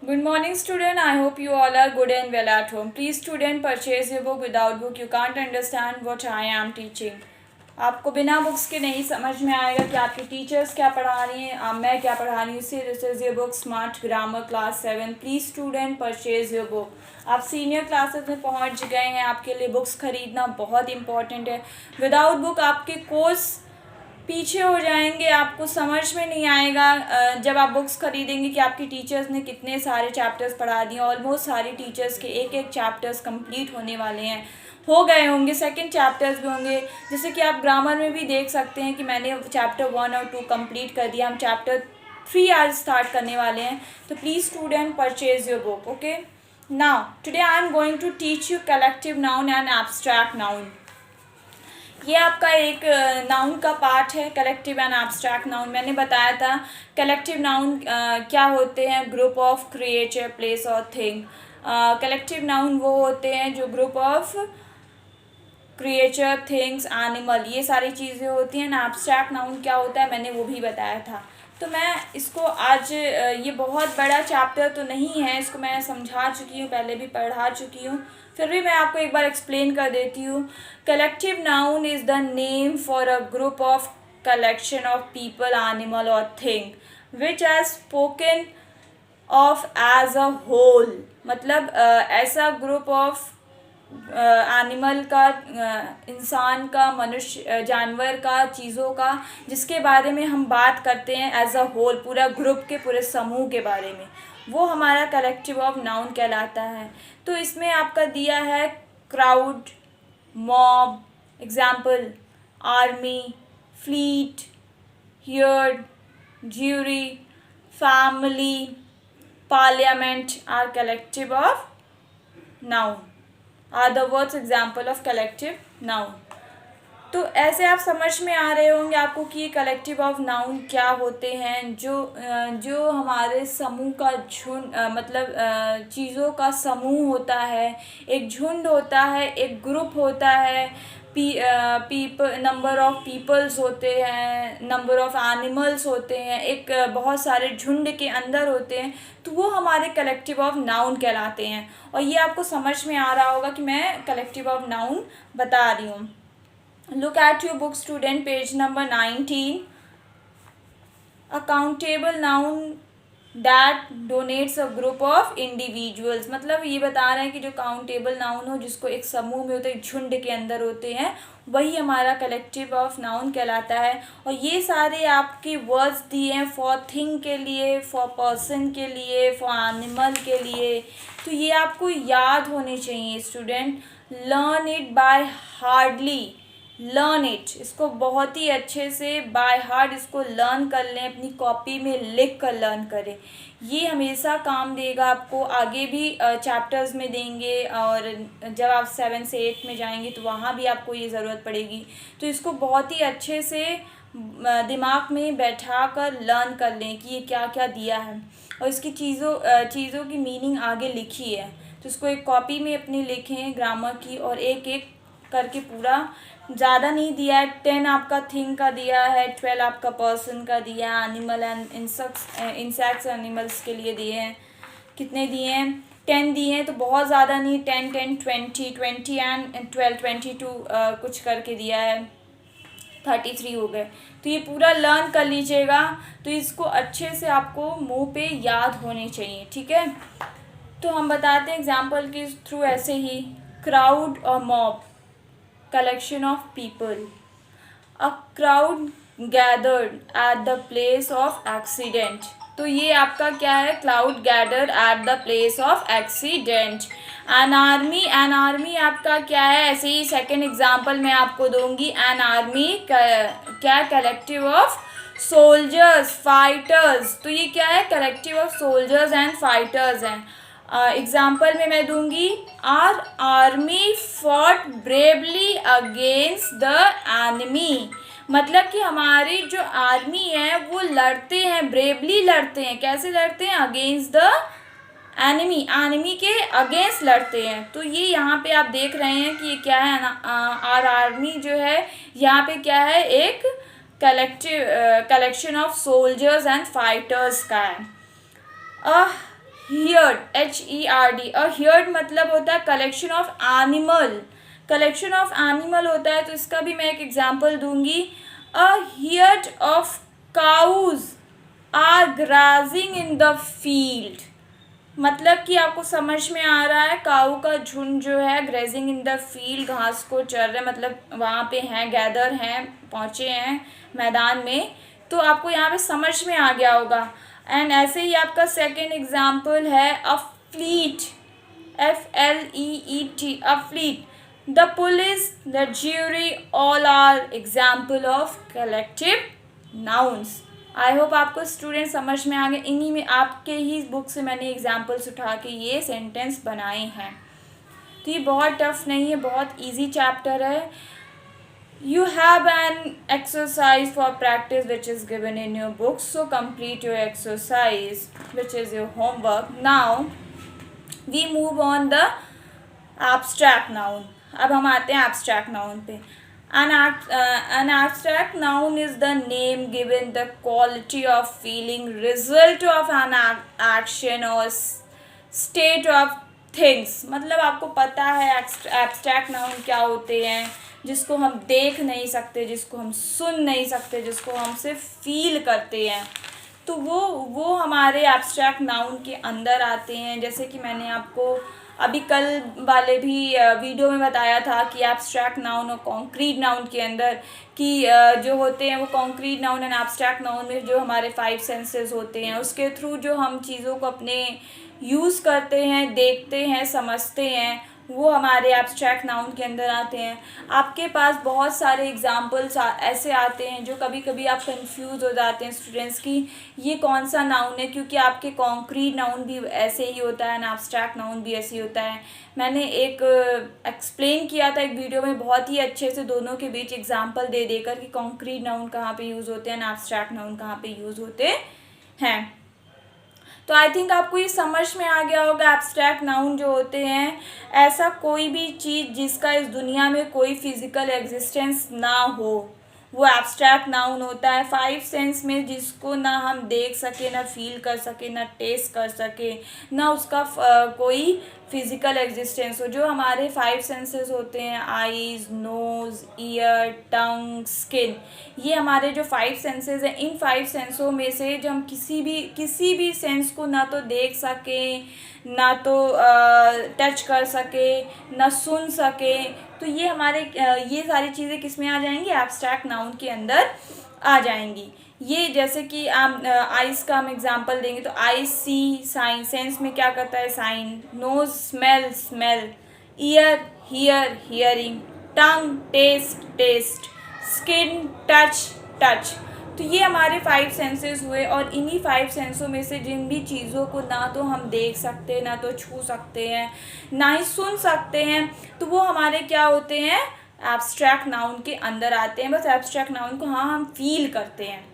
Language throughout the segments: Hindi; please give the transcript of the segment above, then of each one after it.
Good morning, student. I hope you all are good and well at home. Please, student, purchase your book. Without book, you can't understand what I am teaching. आपको बिना बुक्स के नहीं समझ में आएगा कि आपके टीचर्स क्या पढ़ा रही हैं, मैं क्या पढ़ा रही हूँ. इसी this is your book smart grammar class 7. Please student purchase your book. आप सीनियर क्लासेस में पहुँच गए हैं, आपके लिए बुक्स खरीदना बहुत इंपॉर्टेंट है. विदाउट बुक आपके कोर्स पीछे हो जाएंगे, आपको समझ में नहीं आएगा जब आप बुक्स खरीदेंगे कि आपके टीचर्स ने कितने सारे चैप्टर्स पढ़ा दिए. ऑलमोस्ट सारे टीचर्स के एक एक चैप्टर्स कंप्लीट होने वाले हैं, हो गए होंगे, सेकंड चैप्टर्स भी होंगे. जैसे कि आप ग्रामर में भी देख सकते हैं कि मैंने चैप्टर 1 और 2 कंप्लीट कर दिया, हम चैप्टर 3 आज स्टार्ट करने वाले हैं. तो please student purchase your book. Okay, now today I am going to teach you collective noun and abstract noun. ये आपका एक नाउन का पार्ट है, कलेक्टिव एंड एब्स्ट्रैक्ट नाउन. मैंने बताया था कलेक्टिव नाउन क्या होते हैं, ग्रुप ऑफ क्रिएचर, प्लेस और थिंग. कलेक्टिव नाउन वो होते हैं जो group of creature, things, animal, ये सारी चीज़ें होती हैं. एब्स्ट्रैक्ट नाउन क्या होता है मैंने वो भी बताया था. तो मैं इसको आज ये बहुत बड़ा चैप्टर तो नहीं है, इसको मैं समझा चुकी हूँ, पहले भी पढ़ा चुकी हूँ, फिर भी मैं आपको एक बार एक्सप्लेन कर देती हूँ. Collective noun is the name for a group of collection of people, animal और thing which are spoken of as a whole. मतलब ऐसा ग्रुप ऑफ एनिमल का, इंसान का, मनुष्य, जानवर का, चीज़ों का, जिसके बारे में हम बात करते हैं एज अ होल, पूरा ग्रुप के, पूरे समूह के बारे में, वो हमारा कलेक्टिव ऑफ नाउन कहलाता है. तो इसमें आपका दिया है crowd, mob, example army, fleet, herd, jury, family, parliament are collective of noun, are the words example of collective noun. तो ऐसे आप समझ में आ रहे होंगे आपको कि ये कलेक्टिव ऑफ नाउन क्या होते हैं. जो हमारे समूह का झुंड, मतलब चीज़ों का समूह होता है, एक झुंड होता है, एक ग्रुप होता है, नंबर ऑफ पीपल्स होते हैं, नंबर ऑफ एनिमल्स होते हैं, एक बहुत सारे झुंड के अंदर होते हैं, तो वो हमारे कलेक्टिव ऑफ नाउन कहलाते हैं. और ये आपको समझ में आ रहा होगा कि मैं कलेक्टिव ऑफ नाउन बता रही हूँ. Look at your book, student, page number 19. A countable noun that donates a group of individuals. मतलब ये बता रहे हैं कि जो काउंटेबल नाउन हो, जिसको एक समूह में होते हैं, झुंड के अंदर होते हैं, वही हमारा कलेक्टिव ऑफ नाउन कहलाता है. और ये सारे आपके वर्ड्स दिए हैं फॉर थिंग के लिए, फॉर पर्सन के लिए, फॉर एनिमल के लिए. तो ये आपको याद होने चाहिए student. Learn it by hardly, learn it, इसको बहुत ही अच्छे से बाय हार्ट इसको लर्न कर लें, अपनी कॉपी में लिख कर लर्न करें. ये हमेशा काम देगा आपको, आगे भी चैप्टर्स में देंगे, और जब आप 7 से 8 में जाएंगे तो वहाँ भी आपको ये ज़रूरत पड़ेगी. तो इसको बहुत ही अच्छे से दिमाग में बैठा कर लर्न कर लें कि ये क्या क्या दिया है, और इसकी चीज़ों की मीनिंग आगे लिखी है. तो इसको एक कॉपी में अपनी लिखें ग्रामर की, और एक एक करके पूरा, ज़्यादा नहीं दिया है. 10 आपका थिंग का दिया है, 12 आपका पर्सन का दिया है, एनिमल एंड इंसेक्ट्स एनिमल्स के लिए दिए हैं. कितने दिए हैं? 10 दिए हैं, तो बहुत ज़्यादा नहीं. 10 10 20 एंड 12 22 कुछ करके दिया है, 33 हो गए. तो ये पूरा लर्न कर लीजिएगा. तो इसको अच्छे से आपको मुंह पे याद होने चाहिए, ठीक है. तो हम बताते हैं एग्जाम्पल के थ्रू ऐसे ही. क्राउड और mob, collection of people. A crowd gathered at the place of accident. तो ये आपका क्या है? Crowd gathered at the place of accident. An army आपका क्या है? ऐसे ही सेकेंड एग्जाम्पल मैं आपको दूंगी. An army क्या? Collective of soldiers, fighters. तो ये क्या है? Collective of soldiers and fighters हैं. एग्जाम्पल में मैं दूंगी, our army fought bravely against the enemy. मतलब कि हमारी जो आर्मी है वो लड़ते हैं, ब्रेवली लड़ते हैं. कैसे लड़ते हैं? अगेंस्ट द एनिमी, एनिमी के अगेंस्ट लड़ते हैं. तो ये यहाँ पे आप देख रहे हैं कि ये क्या है ना, आर आर्मी जो है यहाँ पे क्या है, एक collection of soldiers and fighters का है. Herd, HERD। और हियर्ड मतलब होता है collection of animal, collection of animal होता है। तो इसका भी मैं एक एग्जांपल दूंगी। A herd of cows are grazing in the field, मतलब कि आपको समझ में आ रहा है, काऊ का झुंड जो है ग्रेजिंग इन द फील्ड, घास को चर रहे, मतलब वहाँ पे हैं, गैदर हैं, पहुँचे हैं मैदान में। तो आपको यहाँ पे समझ में आ गया होगा। एंड ऐसे ही आपका सेकंड एग्जाम्पल है a fleet, FLEET, a fleet. The police, the jury, all are example of collective nouns. I hope आपको स्टूडेंट समझ में आ गए। इन्हीं में आपके ही बुक से मैंने एग्जाम्पल्स उठा के ये सेंटेंस बनाए हैं। तो ये बहुत टफ नहीं है, बहुत इजी चैप्टर है। You have an exercise for practice which is given in your book, so complete your exercise which is your homework. Now we move on the abstract noun. अब हम आते हैं abstract noun पे। An abstract noun is the name given the quality of feeling, result of an action or state of things। मतलब आपको पता है abstract noun क्या होते हैं, जिसको हम देख नहीं सकते, जिसको हम सुन नहीं सकते, जिसको हम सिर्फ फील करते हैं। तो वो हमारे एब्स्ट्रैक्ट नाउन के अंदर आते हैं। जैसे कि मैंने आपको अभी कल वाले भी वीडियो में बताया था कि एब्स्ट्रैक्ट नाउन और कॉन्क्रीट नाउन के अंदर कि जो होते हैं वो concrete noun and abstract noun में जो हमारे 5 सेंसेस होते हैं उसके थ्रू जो हम चीज़ों को अपने यूज़ करते हैं, देखते हैं, समझते हैं, वो हमारे एब्स्ट्रैक्ट नाउन के अंदर आते हैं। आपके पास बहुत सारे एग्जाम्पल्स ऐसे आते हैं जो कभी कभी आप कंफ्यूज हो जाते हैं स्टूडेंट्स की ये कौन सा नाउन है, क्योंकि आपके कॉन्क्रीट नाउन भी ऐसे ही होता है ना, एब्स्ट्रैक्ट नाउन भी ऐसे ही होता है। मैंने एक एक्सप्लेन किया था एक वीडियो में बहुत ही अच्छे से दोनों के बीच एग्जाम्पल दे देकर कि कॉन्क्रीट नाउन कहाँ पे यूज़ होते हैं ना एब्स्ट्रैक्ट नाउन कहाँ पे यूज़ होते हैं। तो आई थिंक आपको ये समझ में आ गया होगा। एब्स्ट्रैक्ट नाउन जो होते हैं ऐसा कोई भी चीज़ जिसका इस दुनिया में कोई फिजिकल एग्जिस्टेंस ना हो, वो एब्स्ट्रैक्ट नाउन होता है। 5 सेंस में जिसको ना हम देख सके, ना फील कर सके, ना टेस्ट कर सके, ना उसका कोई फिजिकल एग्जिस्टेंस हो। जो हमारे 5 सेंसेस होते हैं, आईज, नोज़, ईयर, टंग, स्किन, ये हमारे जो 5 सेंसेस हैं, इन 5 सेंसों में से जो हम किसी भी सेंस को ना तो देख सके, ना तो टच कर सके, ना सुन सके, तो ये हमारे ये सारी चीज़ें किस में आ जाएंगी, एब्स्ट्रैक्ट नाउन के अंदर आ जाएंगी। ये जैसे कि आप आइज़ का हम एग्जांपल देंगे तो आइज सी, साइन, सेंस में क्या करता है sign, nose smell, smell, ear hear, hearing, tongue taste, taste, skin touch, touch. तो ये हमारे 5 सेंसेस हुए और इन्हीं 5 सेंसों में से जिन भी चीज़ों को ना तो हम देख सकते हैं, ना तो छू सकते हैं, ना ही सुन सकते हैं, तो वो हमारे क्या होते हैं, एब्स्ट्रैक्ट नाउन के अंदर आते हैं। बस एब्स्ट्रैक्ट नाउन को हाँ हम फील करते हैं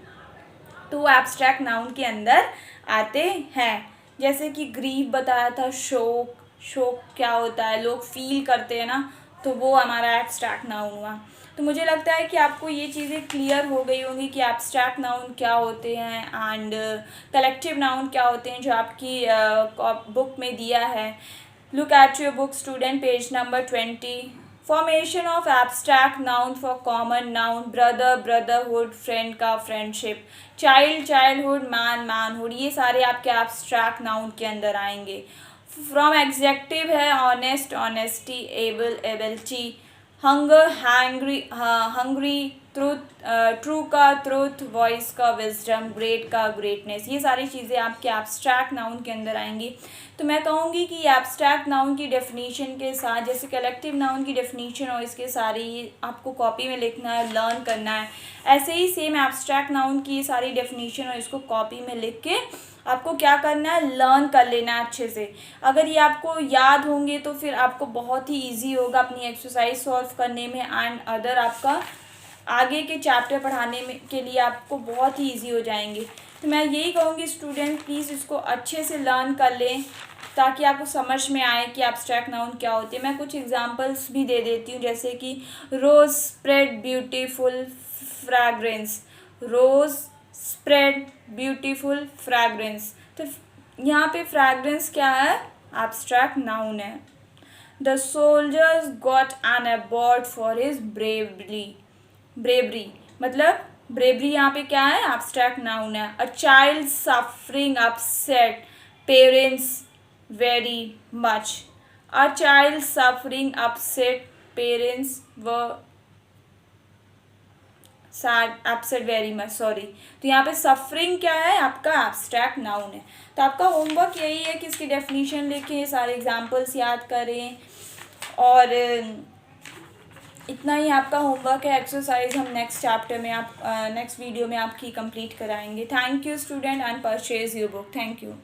तो वो एब्स्ट्रैक्ट नाउन के अंदर आते हैं। जैसे कि ग्रीफ बताया था, शोक, शोक क्या होता है, लोग फील करते हैं ना, तो वो हमारा एब्स्ट्रैक्ट नाउन हुआ। तो मुझे लगता है कि आपको ये चीज़ें क्लियर हो गई होंगी कि एब्स्ट्रैक्ट नाउन क्या होते हैं एंड कलेक्टिव नाउन क्या होते हैं, जो आपकी बुक में दिया है। Look at your book student, page number 20। Formation of abstract noun for common noun, brother, brotherhood, friend का friendship, child, childhood, man, manhood, ये सारे आपके एब्स्ट्रैक्ट नाउन के अंदर आएंगे। फ्रॉम एग्जेक्टिव है honest, honesty, able, ability, hunger, hungry, hungry, truth, true का ट्रूथ, वॉइस का विजडम, ग्रेट का ग्रेटनेस, ये सारी चीज़ें आपके एब्स्ट्रैक्ट नाउन के अंदर आएंगी। तो मैं कहूँगी कि एब्स्ट्रैक्ट नाउन की डेफिनेशन के साथ जैसे कलेक्टिव नाउन की डेफिनेशन और इसके सारी आपको कॉपी में लिखना है, लर्न करना है, ऐसे ही सेम एब्स्ट्रैक्ट नाउन की सारी डेफिनेशन और इसको कॉपी में लिख के आपको क्या करना है, लर्न कर लेना है अच्छे से। अगर ये आपको याद होंगे तो फिर आपको बहुत ही ईजी होगा अपनी एक्सरसाइज सॉल्व करने में एंड अदर आपका आगे के चैप्टर पढ़ाने में के लिए आपको बहुत ही ईजी हो जाएंगे। तो मैं यही कहूँगी स्टूडेंट प्लीज़ इसको अच्छे से लर्न कर लें ताकि आपको समझ में आए कि एब्स्ट्रैक्ट नाउन क्या होती है। मैं कुछ एग्जांपल्स भी दे देती हूँ, जैसे कि rose spread beautiful fragrance, rose spread beautiful fragrance. तो यहाँ पे फ्रैग्रेंस क्या है, एब्स्ट्रैक्ट नाउन है। The soldiers got an award for his bravery मतलब ब्रेवरी यहाँ पे क्या है, एब्स्ट्रैक्ट नाउन है। A child suffering upset parents very much. A child suffering upset parents व sad upset very much, sorry. तो यहाँ पे सफरिंग क्या है, आपका एब्स्ट्रैक्ट नाउन है। तो आपका होमवर्क यही है कि इसकी डेफिनेशन लिखें, सारे एग्जाम्पल्स याद करें, और इतना ही आपका होमवर्क है। एक्सरसाइज हम नेक्स्ट चैप्टर में नेक्स्ट वीडियो में आपकी कंप्लीट कराएंगे। Thank you student, and purchase your book. Thank you.